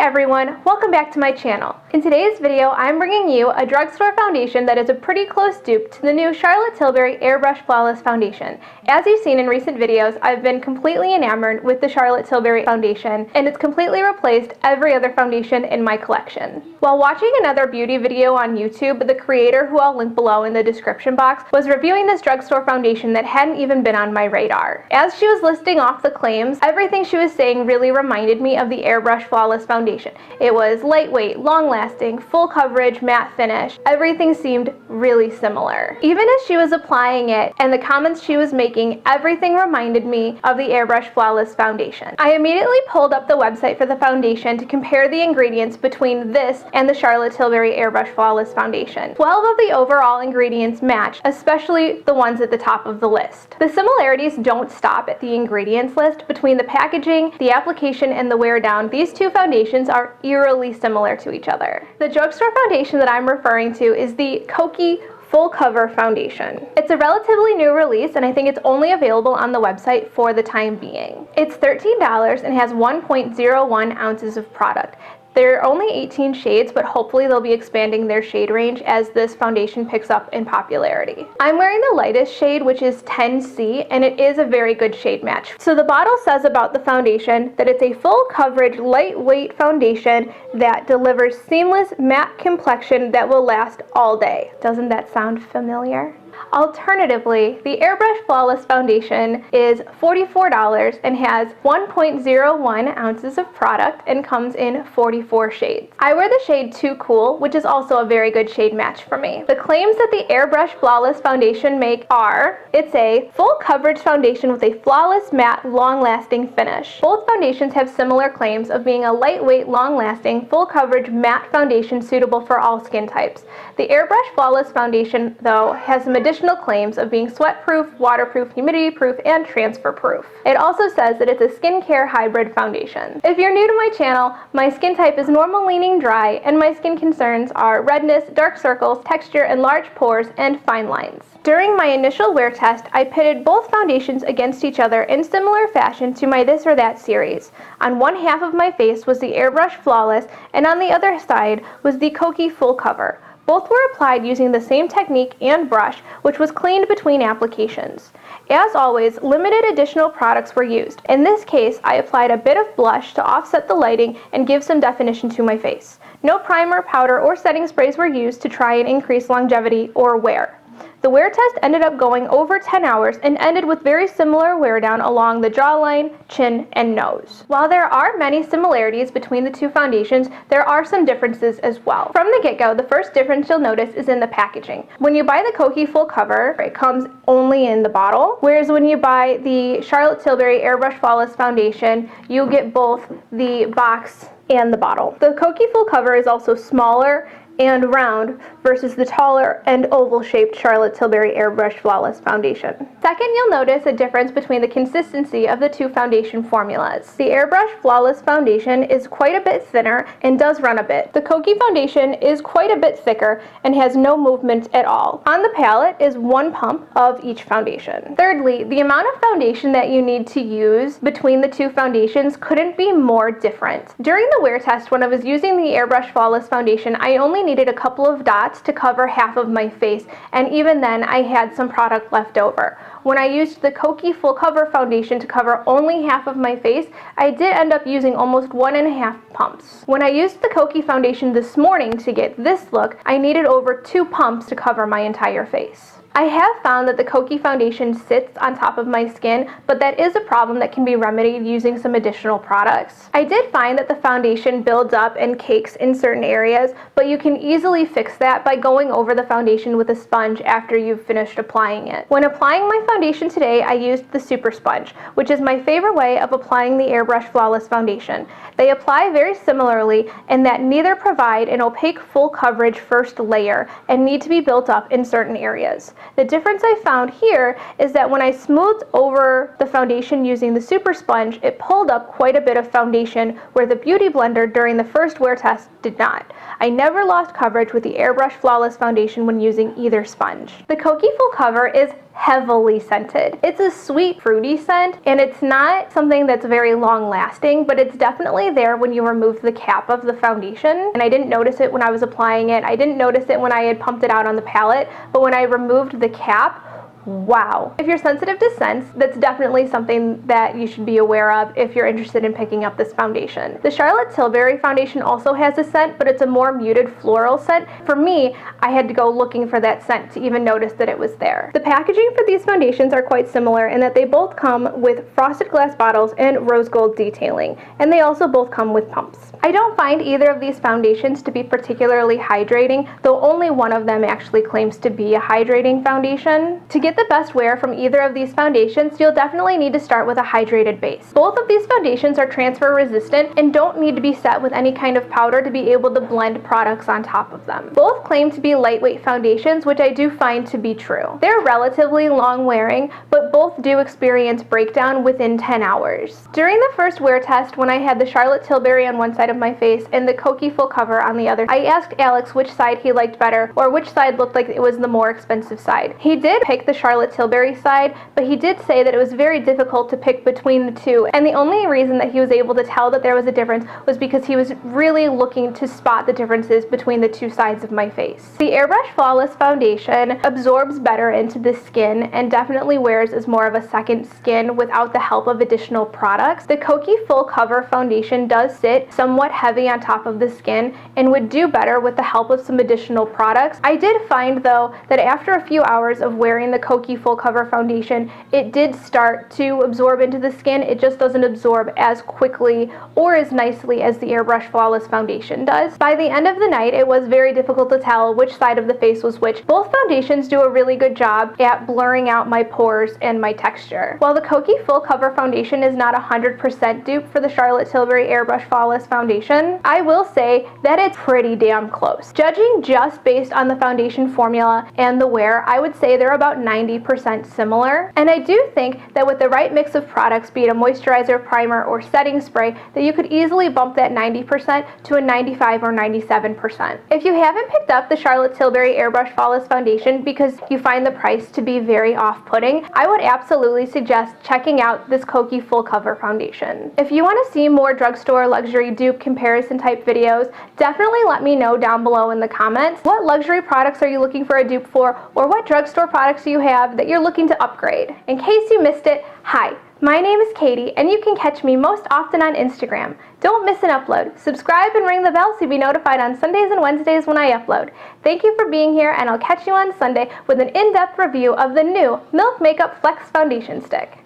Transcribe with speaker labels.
Speaker 1: everyone, welcome back to my channel. In today's video, I'm bringing you a drugstore foundation that is a pretty close dupe to the new Charlotte Tilbury Airbrush Flawless Foundation. As you've seen in recent videos, I've been completely enamored with the Charlotte Tilbury foundation, and it's completely replaced every other foundation in my collection. While watching another beauty video on YouTube, the creator, who I'll link below in the description box, was reviewing this drugstore foundation that hadn't even been on my radar. As she was listing off the claims, everything she was saying really reminded me of the Airbrush Flawless Foundation. It was lightweight, long-lasting, full coverage, matte finish. Everything seemed really similar. Even as she was applying it and the comments she was making, everything reminded me of the Airbrush Flawless Foundation. I immediately pulled up the website for the foundation to compare the ingredients between this and the Charlotte Tilbury Airbrush Flawless Foundation. 12 of the overall ingredients match, especially the ones at the top of the list. The similarities don't stop at the ingredients list. Between the packaging, the application, and the wear down, these two foundations are eerily similar to each other. The drugstore foundation that I'm referring to is the Kokie Full Cover Foundation. It's a relatively new release, and I think it's only available on the website for the time being. It's $13 and has 1.01 ounces of product. There are only 18 shades, but hopefully they'll be expanding their shade range as this foundation picks up in popularity. I'm wearing the lightest shade, which is 10C, and it is a very good shade match. So the bottle says about the foundation that it's a full coverage, lightweight foundation that delivers seamless matte complexion that will last all day. Doesn't that sound familiar? Alternatively, the Airbrush Flawless Foundation is $44 and has 1.01 ounces of product and comes in 44 shades. I wear the shade Too Cool, which is also a very good shade match for me. The claims that the Airbrush Flawless Foundation make are, it's a full coverage foundation with a flawless, matte, long-lasting finish. Both foundations have similar claims of being a lightweight, long-lasting, full coverage matte foundation suitable for all skin types. The Airbrush Flawless Foundation, though, has some additional claims of being sweat-proof, waterproof, humidity-proof, and transfer-proof. It also says that it's a skincare hybrid foundation. If you're new to my channel, my skin type is normal leaning dry, and my skin concerns are redness, dark circles, texture, and large pores, and fine lines. During my initial wear test, I pitted both foundations against each other in similar fashion to my This or That series. On one half of my face was the Airbrush Flawless, and on the other side was the Kokie Full Cover. Both were applied using the same technique and brush, which was cleaned between applications. As always, limited additional products were used. In this case, I applied a bit of blush to offset the lighting and give some definition to my face. No primer, powder, or setting sprays were used to try and increase longevity or wear. The wear test ended up going over 10 hours and ended with very similar wear down along the jawline, chin, and nose. While there are many similarities between the two foundations, there are some differences as well. From the get-go, the first difference you'll notice is in the packaging. When you buy the Kokie Full Cover, it comes only in the bottle, whereas when you buy the Charlotte Tilbury Airbrush Flawless Foundation, you get both the box and the bottle. The Kokie Full Cover is also smaller and round versus the taller and oval-shaped Charlotte Tilbury Airbrush Flawless Foundation. Second, you'll notice a difference between the consistency of the two foundation formulas. The Airbrush Flawless Foundation is quite a bit thinner and does run a bit. The Kokie Foundation is quite a bit thicker and has no movement at all. On the palette is one pump of each foundation. Thirdly, the amount of foundation that you need to use between the two foundations couldn't be more different. During the wear test, when I was using the Airbrush Flawless Foundation, I only needed a couple of dots to cover half of my face, and even then I had some product left over. When I used the Kokie Full Cover Foundation to cover only half of my face, I did end up using almost 1.5 pumps. When I used the Kokie Foundation this morning to get this look, I needed over 2 pumps to cover my entire face. I have found that the Kokie Foundation sits on top of my skin, but that is a problem that can be remedied using some additional products. I did find that the foundation builds up and cakes in certain areas, but you can easily fix that by going over the foundation with a sponge after you've finished applying it. When applying my foundation today, I used the Super Sponge, which is my favorite way of applying the Airbrush Flawless Foundation. They apply very similarly in that neither provide an opaque full coverage first layer and need to be built up in certain areas. The difference I found here is that when I smoothed over the foundation using the Super Sponge, it pulled up quite a bit of foundation where the Beauty Blender during the first wear test did not. I never lost coverage with the Airbrush Flawless Foundation when using either sponge. The Kokie Full Cover is heavily scented. It's a sweet, fruity scent, and it's not something that's very long lasting, but it's definitely there when you remove the cap of the foundation. And I didn't notice it when I was applying it. I didn't notice it when I had pumped it out on the palette, but when I removed the cap, wow. If you're sensitive to scents, that's definitely something that you should be aware of if you're interested in picking up this foundation. The Charlotte Tilbury foundation also has a scent, but it's a more muted floral scent. For me, I had to go looking for that scent to even notice that it was there. The packaging for these foundations are quite similar in that they both come with frosted glass bottles and rose gold detailing, and they also both come with pumps. I don't find either of these foundations to be particularly hydrating, though only one of them actually claims to be a hydrating foundation. To get the best wear from either of these foundations, you'll definitely need to start with a hydrated base. Both of these foundations are transfer resistant and don't need to be set with any kind of powder to be able to blend products on top of them. Both claim to be lightweight foundations, which I do find to be true. They're relatively long wearing, but both do experience breakdown within 10 hours. During the first wear test, when I had the Charlotte Tilbury on one side of my face and the Kokie full cover on the other, I asked Alex which side he liked better or which side looked like it was the more expensive side. He did pick the Charlotte Tilbury side, but he did say that it was very difficult to pick between the two, and the only reason that he was able to tell that there was a difference was because he was really looking to spot the differences between the two sides of my face. The Airbrush Flawless Foundation absorbs better into the skin and definitely wears as more of a second skin without the help of additional products. The Kokie Full Cover Foundation does sit somewhat heavy on top of the skin and would do better with the help of some additional products. I did find though that after a few hours of wearing the Kokie Full Cover Foundation, it did start to absorb into the skin. It just doesn't absorb as quickly or as nicely as the Airbrush Flawless Foundation does. By the end of the night, it was very difficult to tell which side of the face was which. Both foundations do a really good job at blurring out my pores and my texture. While the Kokie Full Cover Foundation is not 100% dupe for the Charlotte Tilbury Airbrush Flawless Foundation, I will say that it's pretty damn close. Judging just based on the foundation formula and the wear, I would say they're about 90% similar, and I do think that with the right mix of products, be it a moisturizer, primer, or setting spray, that you could easily bump that 90% to a 95 or 97%. If you haven't picked up the Charlotte Tilbury Airbrush Flawless Foundation because you find the price to be very off-putting, I would absolutely suggest checking out this Kokie Full Cover Foundation. If you want to see more drugstore luxury dupe comparison type videos, definitely let me know down below in the comments. What luxury products are you looking for a dupe for, or what drugstore products do you have that you're looking to upgrade? In case you missed it, hi, my name is Katie, and you can catch me most often on Instagram. Don't miss an upload. Subscribe and ring the bell so you'll be notified on Sundays and Wednesdays when I upload. Thank you for being here, and I'll catch you on Sunday with an in-depth review of the new Milk Makeup Flex Foundation Stick.